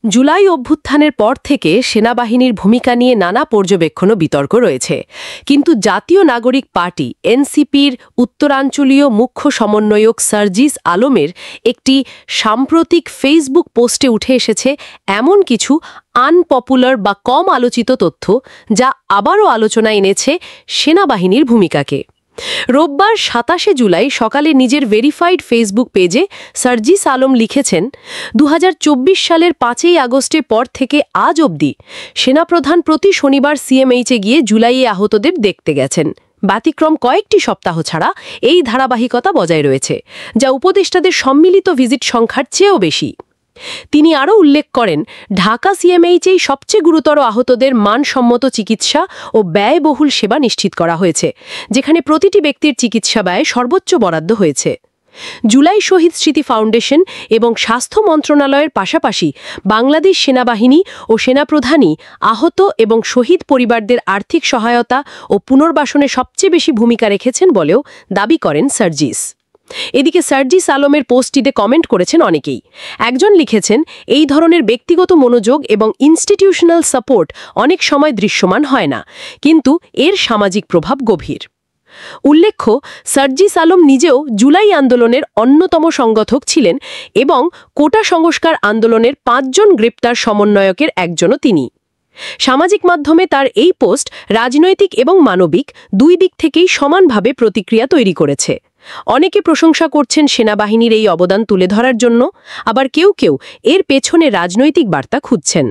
জুলাই অভ্যুত্থানের পর থেকে সেনাবাহিনীর ভূমিকা নিয়ে নানা পর্যবেক্ষণ ও বিতর্ক রয়েছে, কিন্তু জাতীয় নাগরিক পার্টি এনসিপির উত্তরাঞ্চলীয় মুখ্য সমন্বয়ক সার্জিস আলমের একটি সাম্প্রতিক ফেসবুক পোস্টে উঠে এসেছে এমন কিছু আনপপুলার বা কম আলোচিত তথ্য, যা আবারও আলোচনায় এনেছে সেনাবাহিনীর ভূমিকাকে। রোববার ২৭শে জুলাই সকালে নিজের ভেরিফাইড ফেসবুক পেজে সার্জিস আলম লিখেছেন, ২০২৪ সালের ৫ই আগস্টের পর থেকে আজ অবধি সেনাপ্রধান প্রতি শনিবার সিএমএইচে গিয়ে জুলাইয়ে আহতদের দেখতে গেছেন। ব্যতিক্রম কয়েকটি সপ্তাহ ছাড়া এই ধারাবাহিকতা বজায় রয়েছে, যা উপদেষ্টাদের সম্মিলিত ভিজিট সংখ্যার চেয়েও বেশি। তিনি আরও উল্লেখ করেন, ঢাকা সিএমএইচেই সবচেয়ে গুরুতর আহতদের মানসম্মত চিকিৎসা ও ব্যয়বহুল সেবা নিশ্চিত করা হয়েছে, যেখানে প্রতিটি ব্যক্তির চিকিৎসা ব্যয় সর্বোচ্চ বরাদ্দ হয়েছে। জুলাই শহীদ স্মৃতি ফাউন্ডেশন এবং স্বাস্থ্য মন্ত্রণালয়ের পাশাপাশি বাংলাদেশ সেনাবাহিনী ও সেনাপ্রধানই আহত এবং শহীদ পরিবারদের আর্থিক সহায়তা ও পুনর্বাসনে সবচেয়ে বেশি ভূমিকা রেখেছেন বলেও দাবি করেন সার্জিস। এদিকে সার্জিস আলমের পোস্টটিতে কমেন্ট করেছেন অনেকেই। একজন লিখেছেন, এই ধরনের ব্যক্তিগত মনোযোগ এবং ইনস্টিটিউশনাল সাপোর্ট অনেক সময় দৃশ্যমান হয় না, কিন্তু এর সামাজিক প্রভাব গভীর। উল্লেখ্য, সার্জিস আলম নিজেও জুলাই আন্দোলনের অন্যতম সংগঠক ছিলেন এবং কোটা সংস্কার আন্দোলনের ৫ জন গ্রেপ্তার সমন্বয়কের একজনও তিনি। সামাজিক মাধ্যমে তার এই পোস্ট রাজনৈতিক এবং মানবিক দুই দিক থেকেই সমানভাবে প্রতিক্রিয়া তৈরি করেছে। অনেকে প্রশংসা করছেন সেনাবাহিনীর এই অবদান তুলে ধরার জন্য, আবার কেউ কেউ এর পেছনে রাজনৈতিক বার্তা খুঁজছেন।